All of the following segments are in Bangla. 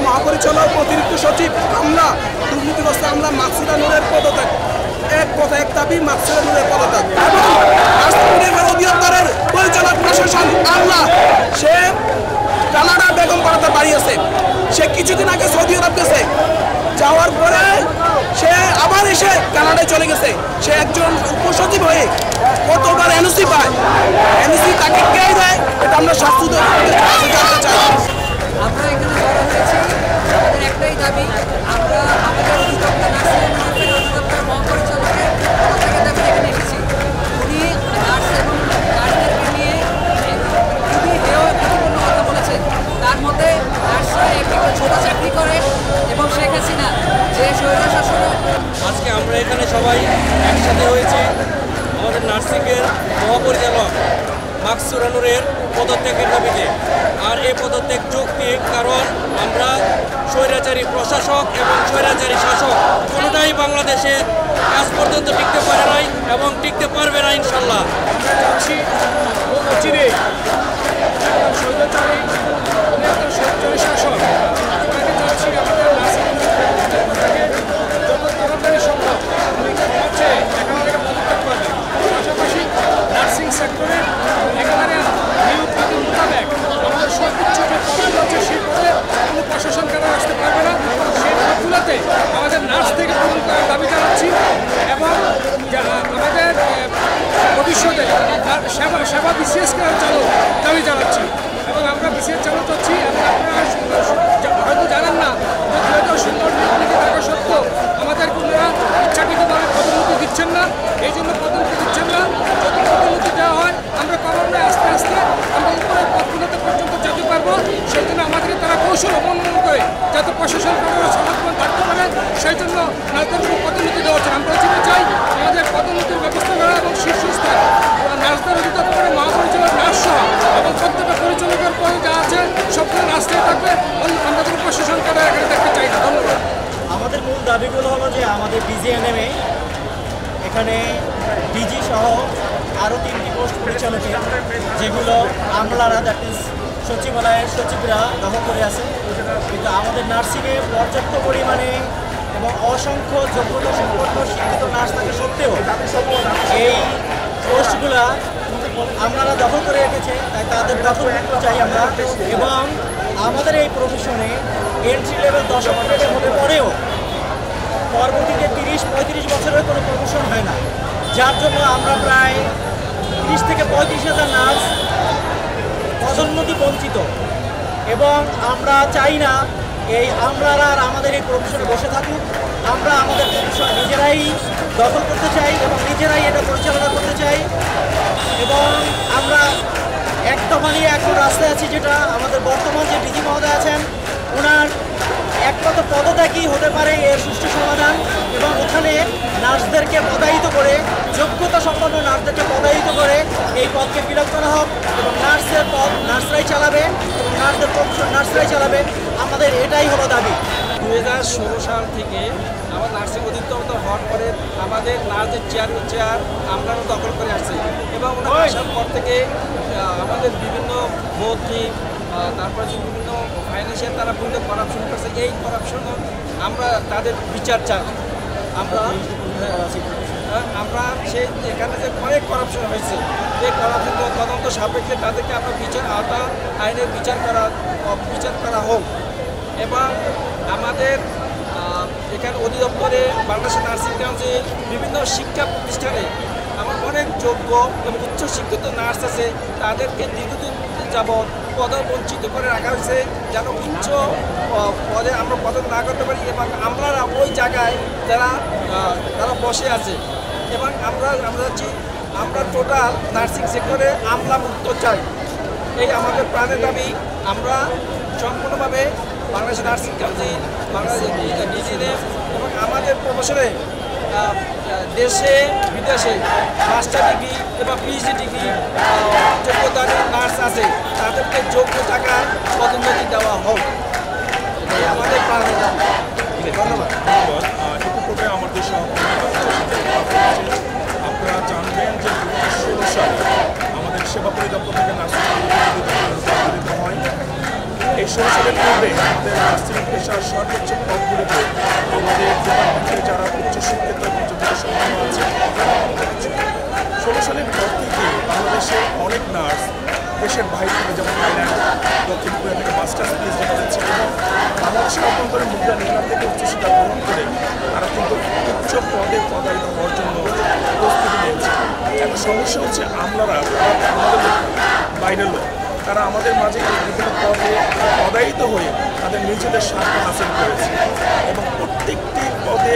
মহাপরিচালক অতিরিক্ত সচিব আমলা দুর্নীতিগ্রস্ত আমলা মাকসুদা নূরের পদত্যাগ, এক কথা এক দাবি মাকসুদা নূরের পদত্যাগ। এবং অধিদপ্তরের পরিচালক প্রশাসন আমলা সে কানাডা বেগম পাড়াতে বাড়িয়েছে, সে কিছুদিন আগে সৌদি আরব গেছে, যাওয়ার পরে সে আবার এসে কানাডায় চলে গেছে। সে একজন উপসচিব হয়ে কতবার এনওসি পায়, এনওসি তাকে কে দেয় এটা আমরা শাস্তি জানতে চাই। আমরা এখানে জড়ো হয়েছি, আমাদের একটাই দাবি, আমরা আমাদের অধিদপ্তর মহাপরিচালকের দাবি এখানে এসেছি। উনি নার্স এবং নার্সদেরকে নিয়ে খুবই হেয়পূর্ণ কথা বলেছেন। তার মধ্যে নার্সরা একটা ছোট চাকরি করে এবং শেখ হাসিনা যে স্বৈরশাসন। আজকে আমরা এখানে সবাই একসাথে হয়েছি আমাদের নার্সিংয়ের মহাপরিচালক মাকসুদা নূরের পদত্যাগের দাবিতে। আর এই পদত্যাগ যৌক্তিক, কারণ আমরা স্বৈরাচারী প্রশাসক এবং স্বৈরাচারী শাসক কোনোটাই বাংলাদেশে আজ পর্যন্ত টিকতে পারে নাই এবং টিকতে পারবে না ইনশাল্লাহ। আমরা চাচ্ছি অচিরে স্বৈরাচারী শাসক ওনাকে চাচ্ছি আমাদের নার্সিং যত তাড়াতাড়ি সম্ভব হচ্ছে এখান থেকে পদত্যাগ করবে। পাশাপাশি নার্সিং সেক্টরে একেবারে নিয়োগ নীতি মোতাবেক আমাদের সর্বোচ্চ যে পদগুলো আছে সেই পদে কোনো প্রশাসন কেন আসতে পারবে না, সেই পদগুলোতে আমাদের নার্স থেকে পূরণ করার দাবি জানাচ্ছি। এবং আমাদের ভবিষ্যতে সেবা বিসিএস করার দাবি জানাচ্ছি। এবং আমরা বিসিএস চালু চাচ্ছি। এবং আপনারা হয়তো জানেন না, 2016 নির্বাচনে থাকা সত্ত্বেও আমাদের ওনারা ইচ্ছাকৃতভাবে পদোন্নতি দিচ্ছেন না। এই জন্য পদোন্নতি দিচ্ছেন না। যদি পদোন্নতি দেওয়া হয় আমরা ক্রমান্বয়ে আস্তে আস্তে আমরা উপরের পদগুলোতে পর্যন্ত যেতে পারবো। সেই জন্য আমাদেরকে তারা কৌশল অবলম্বন করে যাতে প্রশাসন সংরক্ষণ থাকতে পারে, সেই জন্য নার্সদের পদোন্নতি দেওয়া হচ্ছে। আমরা চিন্তা চাই আমাদের পদোন্নতির ব্যবস্থা করা এবং শীর্ষস্থান নার্সদের অধিদপ্তরের মহাপরিচালক নার্স সহ এবং প্রত্যেকটা পরিচালকের পদে যা আছে সবগুলো নার্সরাই থাকবে। আমরা কোনো প্রশাসন করা এখানে দেখতে চাই না। ধন্যবাদ। আমাদের মূল দাবিগুলো হলো যে আমাদের বিজিএনএমে এখানে ডিজি সহ আরও 3টি পোস্ট পরিচালকের, যেগুলো আমলারা দ্যাট মিনস সচিবালয়ের সচিবরা দখল করে আছে। কিন্তু আমাদের নার্সিংয়ে পর্যাপ্ত পরিমাণে এবং অসংখ্য যোগ্যতা সম্পন্ন শিক্ষিত নার্স থাকা সত্ত্বেও এই পোস্টগুলা আমলারা দখল করে রেখেছে, তাই তাদের দখল মুক্ত চাই আমরা। এবং আমাদের এই প্রফেশনে এন্ট্রি লেভেল 10 গ্রেডের হলে পরেও পরবর্তীতে 30-35 বছরের কোনো প্রমোশন হয় না, যার জন্য আমরা প্রায় 30 থেকে 35,000 নার্স পদোন্নতি বঞ্চিত। এবং আমরা চাই না এই আমলারা আর আমাদের এই প্রফেশনে বসে থাকুক। আমরা আমাদের প্রফেশন নিজেরাই দখল করতে চাই এবং নিজেরাই এটা পরিচালনা করতে চাই। এবং আমরা একদম নিয়ে এখন রাস্তায় আছি, যেটা আমাদের বর্তমান যে ডিজি মহোদয় আছেন ওনার একমাত্র পদত্যাগই হতে পারে এর সুষ্ঠু সমাধান। এবং ওখানে নার্সদেরকে পদায়িত করে, যোগ্যতা সম্পন্ন নার্সদেরকে পদায়িত করে এই পদকে ফিল আপ করা হোক এবং নার্সের পদ নার্সরাই চালাবে এবং নার্সদের প্রফেশন নার্সরাই চালাবে। আমাদের এটাই হলো দাবি। 2016 সাল থেকে আমার নার্সিং অধিদপ্তর হওয়ার পরে আমাদের নার্সের চেয়ার আমরাও দখল করে আসছি এবং ওনারা আসার পর থেকে আমাদের বিভিন্ন মন্ত্রী তারপরে যে বিভিন্ন ফাইন্যান্সিয়াল তারা বিভিন্ন করাপশন করছে, এই করাপশন আমরা তাদের বিচার চাই। আমরা সেই এখানে যে অনেক করাপশন হয়েছে, এই করাপশন তদন্ত সাপেক্ষে তাদেরকে আমরা বিচার আওতা আইনের বিচার করা হোক। এবং আমাদের এখানে অধিদপ্তরে বাংলাদেশের নার্সিং কাউন্সিল বিভিন্ন শিক্ষা প্রতিষ্ঠানে আমার অনেক যোগ্য এবং উচ্চশিক্ষিত নার্স আছে, তাদেরকে দীর্ঘদিন যাবৎ পদবঞ্চিত করে রাখা হয়েছে যেন উচ্চ পদে আমরা পদক না করতে পারি এবং আমরা ওই জায়গায় তারা বসে আছে। এবং আমরা চাচ্ছি আমরা টোটাল নার্সিং সেক্টরে আমলা মুক্ত চাই, এই আমাদের প্রাণের দাবি। আমরা সম্পূর্ণভাবে Bangladesh nursing council, Bangladesh DGNM এবং আমাদের প্রফেশনে দেশে বিদেশে মাস্টার ডিগ্রি এবং পিএইচডি ডিগ্রি যোগ্যতা নার্স আছে, তাদেরকে যোগ্য টাকায় পদোন্নতি দেওয়া হোক, এই আমাদের প্রাণের দাবি। ধন্যবাদ। এটুকুতে আমাদের আপনারা জানবেন যে 2016 সালে আমাদের সেবা পরিদপ্তর থেকে নার্সিং পরিচালিত হয়। এই 16 সালের পূর্বে আমাদের নার্সিং পেশার সর্বোচ্চ পদগুলিতে আমাদের ডিপার্টমেন্টে যারা উচ্চশিক্ষিত এবং যোগ্যতা সম্পন্ন আছে 16 সালের পর থেকে বাংলাদেশে অনেক নার্স দেশের বাইরে থেকে, যেমন থাইল্যান্ড, দক্ষিণ কোরিয়া থেকে মাস্টার্স পিএইচডি করেছে এবং বাংলাদেশের অভ্যন্তরে মুদ্রা নিলাম থেকে উচ্চশিক্ষা গ্রহণ করে তারা কিন্তু উচ্চ পদে পদায়িত হওয়ার জন্য প্রস্তুতি নিয়েছে। একটা সমস্যা হচ্ছে আমলারা আমাদের বাইরের লোক, তারা আমাদের মাঝে বিভিন্ন পদে পদায়িত হয়ে তাদের নিজেদের স্বার্থ হাসিল করেছে এবং প্রত্যেকটি পদে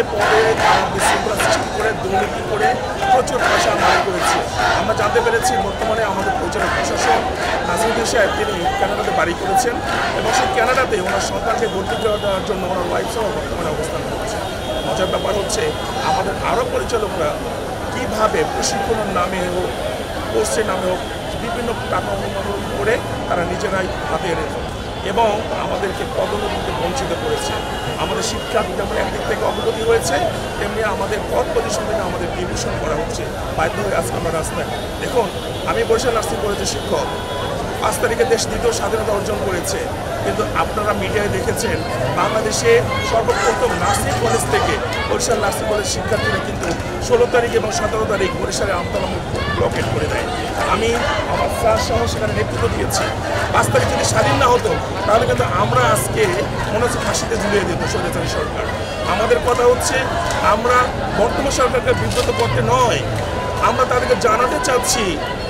তারা বিশৃঙ্খলা সৃষ্টি করে দুর্নীতি করে প্রচুর পয়সা আদায় করেছে। আমরা জানতে পেরেছি বর্তমানে আমাদের পরিচালক প্রশাসন নাসিরুদ্দিন সাহেব তিনি কানাডাতে বাড়ি করেছেন এবং সেই কানাডাতে ওনার সন্তানকে ভর্তি দেওয়ার জন্য ওনার ওয়াইফ সহ বর্তমানে অবস্থান করছে। মজার ব্যাপার হচ্ছে আমাদের আরও পরিচালকরা কীভাবে প্রশিক্ষণের নামে হোক, কোর্সের নামে হোক বিভিন্ন টাকা অনুমোদন করে তারা নিজেরাই হাতে এনেছে এবং আমাদেরকে পদোন্নতিতে বঞ্চিত করেছে। আমাদের শিক্ষা যেমন একদিক থেকে অগ্রগতি হয়েছে, তেমনি আমাদের পদ পজিশন থেকে আমাদের ডিভিশন করা হচ্ছে। বাধ্য হয়ে আজকে আমরা রাস্তায় দেখুন, আমি বরিশাল নার্সিং কলেজের শিক্ষক, 5 তারিখে দেশ দ্বিতীয় স্বাধীনতা অর্জন করেছে, কিন্তু আপনারা মিডিয়ায় দেখেছেন বাংলাদেশে সর্বপ্রথম নার্সিং কলেজ থেকে বরিশাল নার্সিং কলেজ শিক্ষার্থীরা কিন্তু 16 তারিখ এবং 17 তারিখ বরিশালের আমতলা ব্লকেট করে দেয়। আমি আমার স্যার সহ সেখানে নেতৃত্ব দিয়েছি। 5 তারিখ যদি স্বাধীন না হতো তাহলে কিন্তু আমরা আজকে মনে হচ্ছে ফাঁসিতে ঝুলিয়ে দিত স্বৈরাচারী সরকার। আমাদের কথা হচ্ছে আমরা বর্তমান সরকারকে বিব্রত করতে নয়, আমরা তাদেরকে জানাতে চাচ্ছি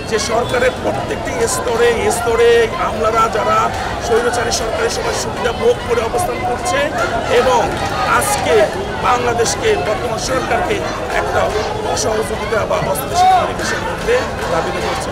যে সরকারের প্রত্যেকটি স্তরে আমলারা যারা স্বৈরাচারী সরকারের সময় সুবিধা ভোগ করে অবস্থান করছে এবং আজকে বাংলাদেশকে বর্তমান সরকারকে একটা অসহযোগিতা বা অস্থিতিশীল পরিবেশের মধ্যে দাবিত করছে।